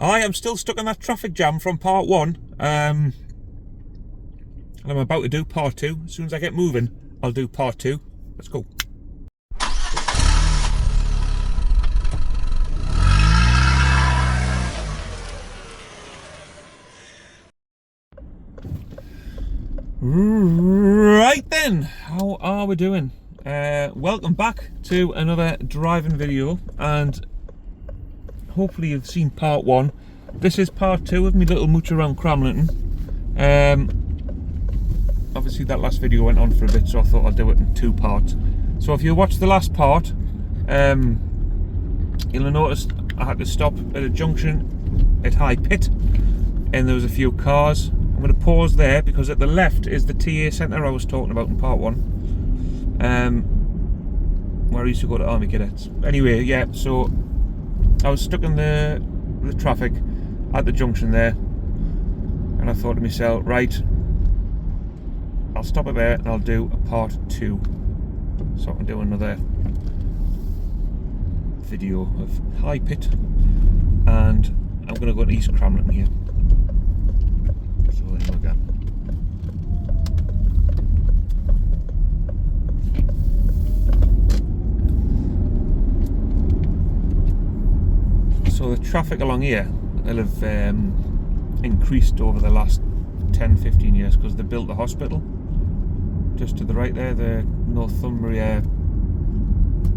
I am still stuck in that traffic jam from part one. And I'm about to do part two. As soon as I get moving, I'll do part two. Let's go. Right then, how are we doing? Welcome back to another driving video, and hopefully you've seen part one. This is part two of my little mooch around Cramlington. Obviously that last video went on for a bit, so I thought I'd do it in two parts. So if you watched the last part, you'll have noticed I had to stop at a junction at High Pit, and there was a few cars. I'm going to pause there because at the left is the TA centre I was talking about in part one, where I used to go to Army Cadets. Anyway, yeah, so I was stuck in the traffic at the junction there, and I thought to myself, right, I'll stop it there and I'll do a part two, so I can do another video of High Pit, and I'm going to go to East Cramlington here. So there we go. So the traffic along here will have increased over the last 10-15 years because they built the hospital just to the right there, the Northumbria,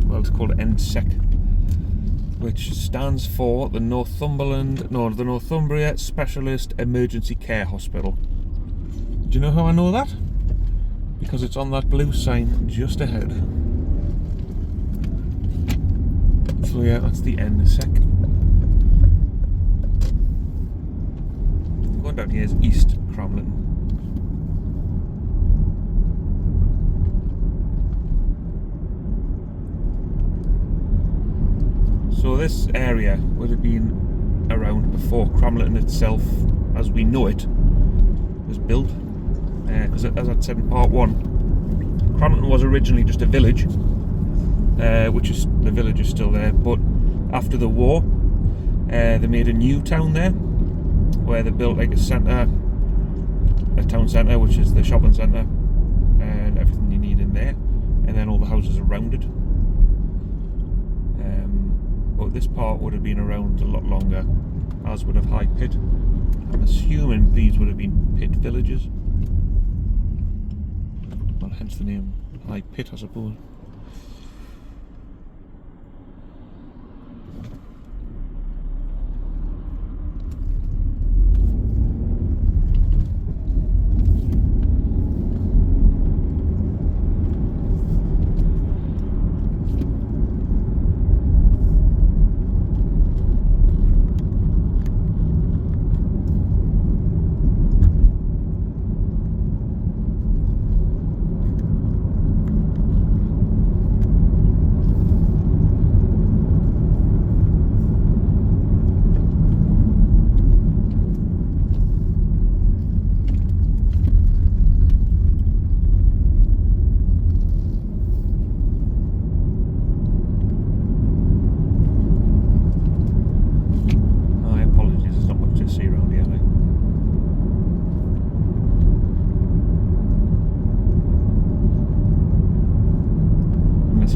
well, it's called NSEC, which stands for the Northumbria Specialist Emergency Care Hospital. Do you know how I know that? Because it's on that blue sign just ahead. So yeah, that's the NSEC. Going down here is East Cramlington. So this area would have been around before Cramlington itself, as we know it, was built. Because as I said in part one, Cramlington was originally just a village, which is, the village is still there. But after the war, they made a new town there, where they built like a centre, a town centre, which is the shopping centre, and everything you need in there, and then all the houses around it. But this part would have been around a lot longer, as would have High Pit. I'm assuming these would have been pit villages. Well, hence the name High Pit, I suppose.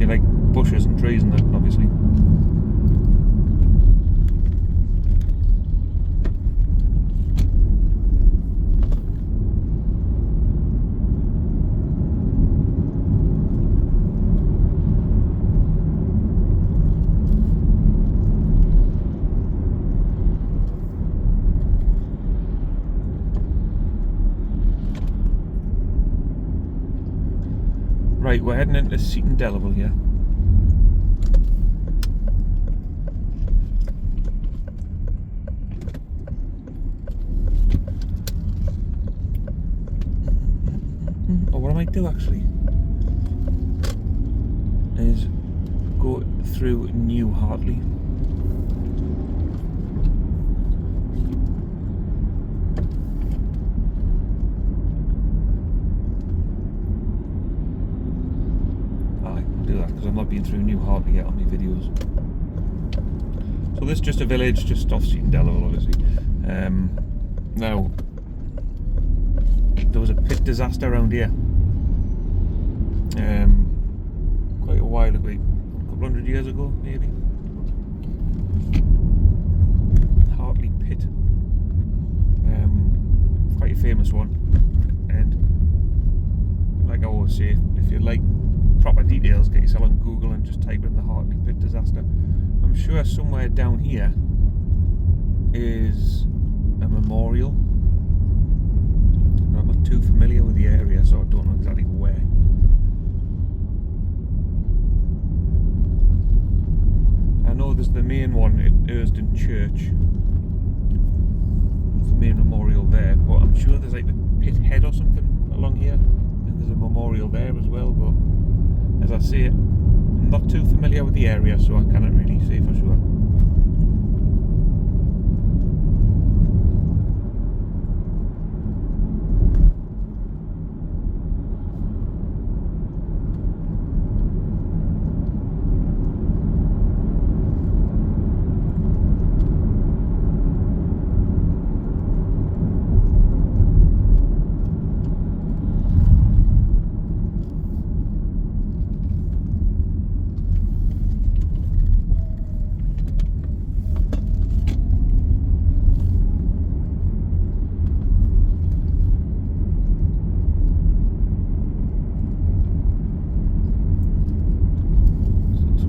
You like bushes and trees and that, obviously. Right, we're heading into Seaton Delaval here. Or what I might do actually is go through New Hartley. I've not been through New Hartley yet on my videos. So So this is just a village just off Seaton Delaval, obviously. Now, there was a pit disaster around here quite a while ago, a couple hundred years ago maybe. Hartley pit, quite a famous one, and like I always say, if you like proper details, get yourself on Google and just type in the Hartley pit disaster. I'm sure somewhere down here is a memorial. I'm not too familiar with the area, so I don't know exactly where. I know there's the main one at Earsdon Church. It's the main memorial there, but I'm sure there's like a pit head or something along here, and there's a memorial there as well. But as I say, I'm not too familiar with the area, so I cannot really say for sure.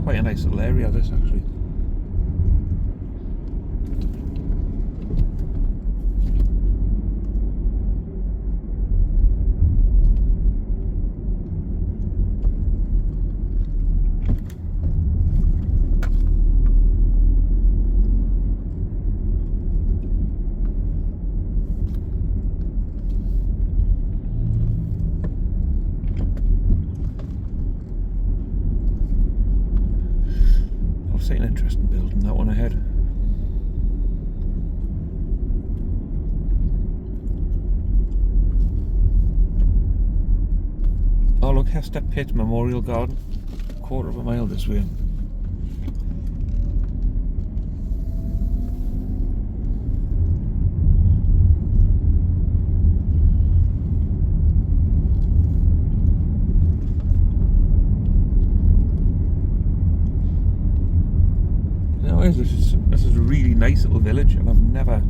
Quite a nice little area, this actually. An interesting building, that one ahead. Oh look, Hester Pit Memorial Garden, quarter of a mile this way. This is a really nice little village, and I've never,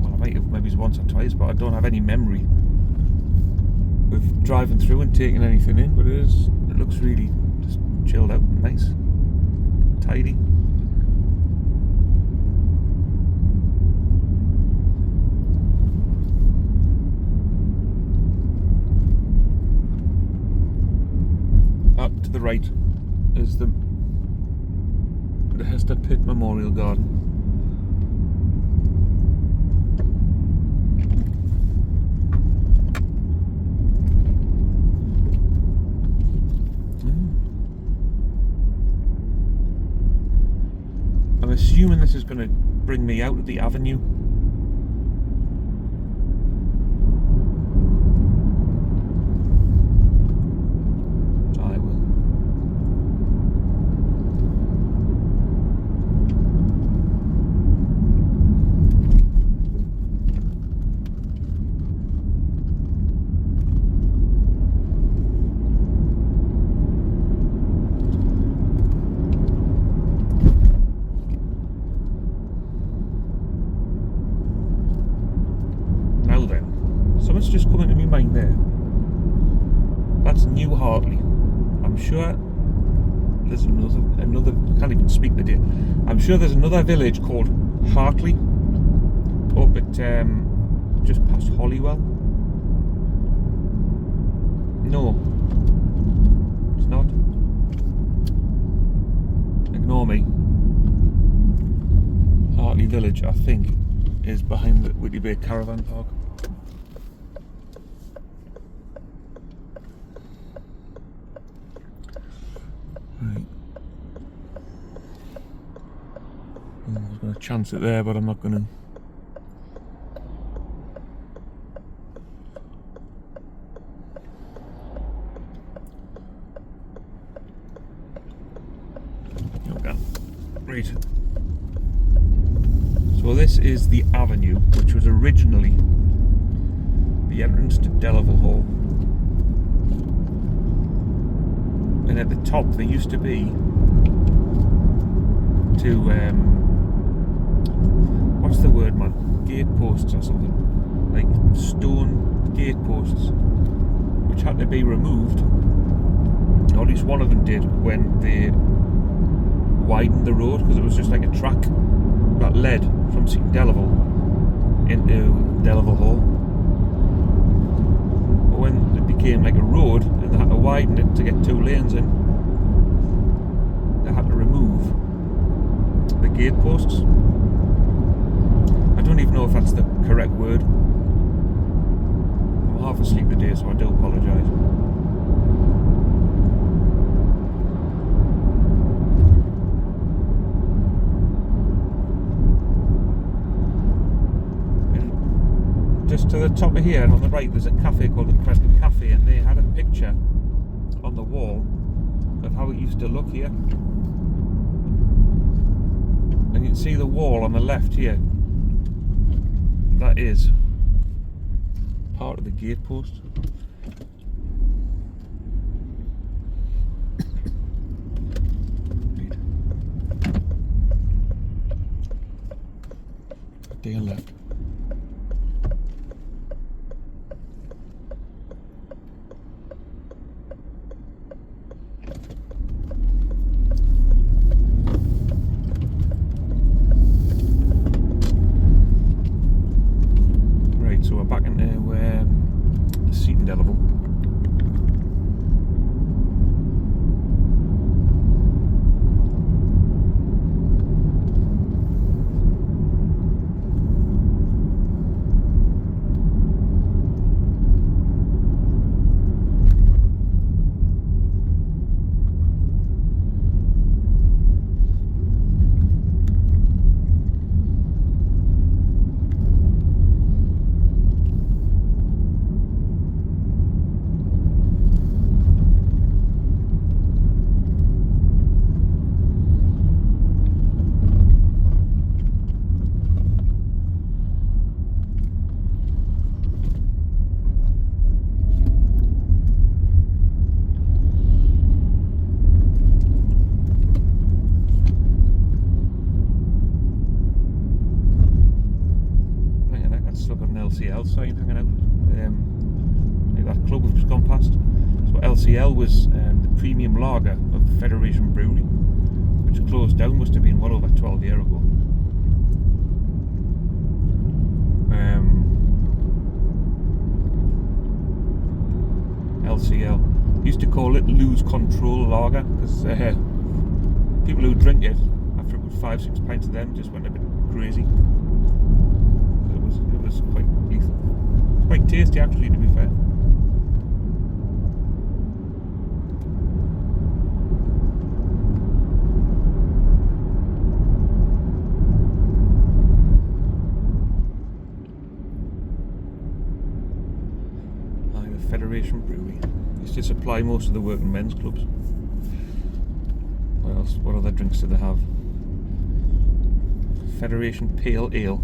well I might have maybe once or twice, but I don't have any memory of driving through and taking anything in, but it looks really just chilled out and nice, tidy. Up to the right is the Hester Pit Memorial Garden. I'm assuming this is going to bring me out of the avenue. Something's just come into my mind there. That's New Hartley. I'm sure there's another. I can't even speak the day. I'm sure there's another village called Hartley up at just past Hollywell. No, it's not. Ignore me. Hartley Village, I think, is behind the Whitley Bay Caravan Park. Right. I was going to chance it there, but I'm not going to. Okay. Right. So this is the avenue, which was originally the entrance to Delaval Hall. And at the top there used to be two, what's the word, man? Gate posts or something. Like stone gate posts, which had to be removed. Or at least one of them did when they widened the road, because it was just like a track that led from Seaton Delaval into Delaval Hall. But when it became like a road and they had to widen it to get 2 lanes in, they had to remove the gate posts. I don't even know if that's the correct word. I'm half asleep today, so I do apologise. Just to the top of here and on the right there's a cafe called the Kremlin Cafe, and they had a picture on the wall of how it used to look here. And you can see the wall on the left here. That is part of the gate post. A day left. So we're back into Seaton Delaval. LCL sign hanging out, like that club we've just gone past. So LCL was the premium lager of the Federation Brewery, which closed down, must have been well over 12 years ago. LCL used to call it lose control lager, because people who drink it after about 5-6 pints of them just went a bit crazy. It was quite lethal. Quite tasty actually, to be fair. The Federation Brewery used to supply most of the working men's clubs. What else? What other drinks do they have? Federation Pale Ale,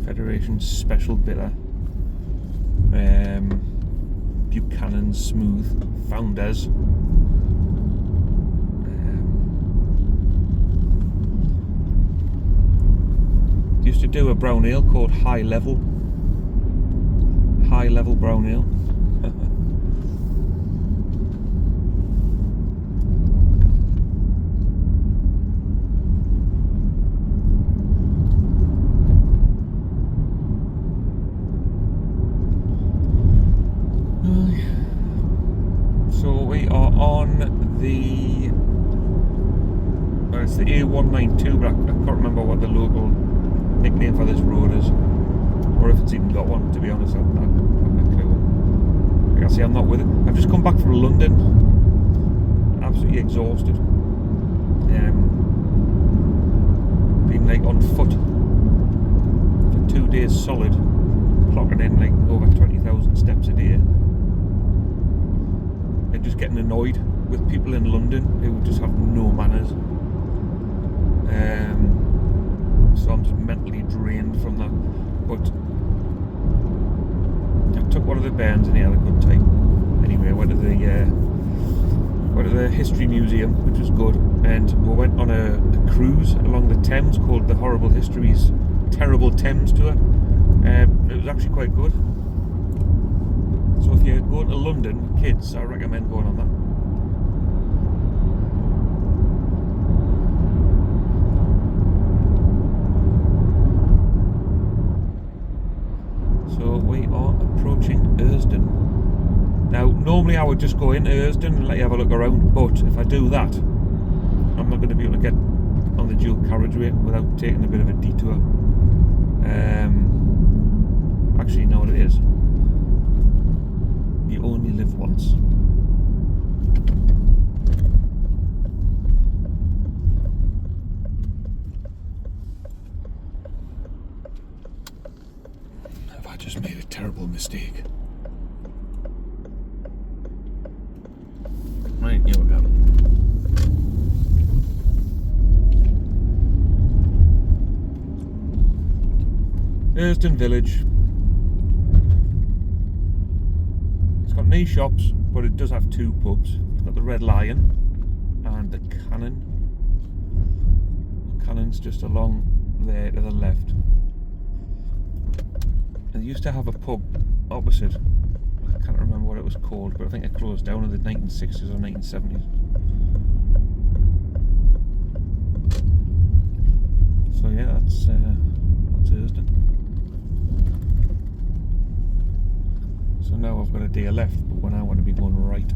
Federation Special Bitter, Buchanan Smooth, Founders, used to do a brown ale called High Level Brown Ale. So we are on the, well, it's the A192, but I can't remember what the local nickname for this road is, or if it's even got one, to be honest. I've no clue. Like I say, I'm not with it. I've just come back from London, absolutely exhausted. Been like on foot for 2 days solid, clocking in like over 20,000 steps a day. And just getting annoyed with people in London who just have no manners. So I'm just but I took one of the bands and he had a good time. Anyway, went to the History Museum, which was good, and we went on a cruise along the Thames called the Horrible Histories Terrible Thames Tour. It was actually quite good. So if you go to London with kids, I recommend going on that. So we are approaching Earsdon. Now, normally I would just go into Earsdon and let you have a look around, but if I do that, I'm not going to be able to get on the dual carriageway without taking a bit of a detour. Actually, you know what it is? You only live once. Have I just made a terrible mistake? Right, here we go. Earsdon Village. It's got no shops, but it does have two pubs. It's got the Red Lion and the Cannon. The Cannon's just along there to the left. And they used to have a pub opposite. I can't remember what it was called, but I think it closed down in the 1960s or 1970s. So yeah, that's Earsdon. So now I've got a day left, but when I want to be going right.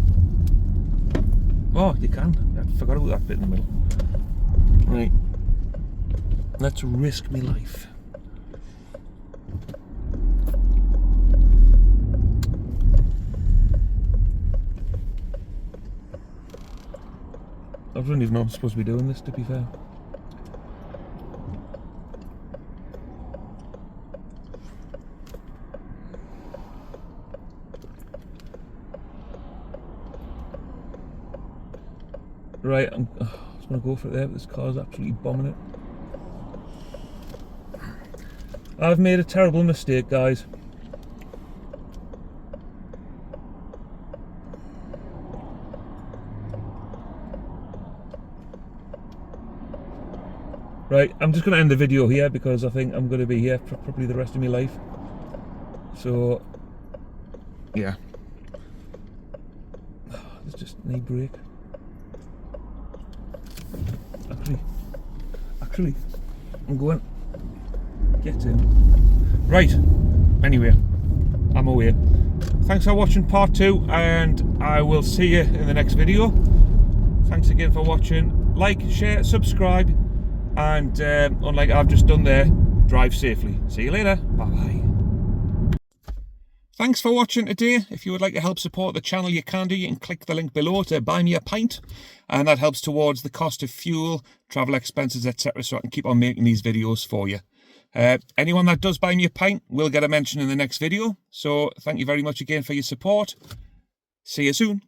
Oh, you can. I forgot about that bit in the middle. Right. Let's risk my life. I don't even know I'm supposed to be doing this, to be fair. Right, I was going to go for it there, but this car's absolutely bombing it. I've made a terrible mistake, guys. Right, I'm just going to end the video here because I think I'm going to be here for probably the rest of my life. So, yeah. There's just no brake. Actually, I'm going. Get in. Right, anyway, I'm away. Thanks for watching part 2, and I will see you in the next video. Thanks again for watching. Like, share, subscribe. And unlike I've just done there, drive safely. See you later. Bye bye. Thanks for watching today. If you would like to help support the channel, you can do. You can click the link below to buy me a pint, and that helps towards the cost of fuel, travel expenses, etc. So I can keep on making these videos for you. Anyone that does buy me a pint will get a mention in the next video. So thank you very much again for your support. See you soon.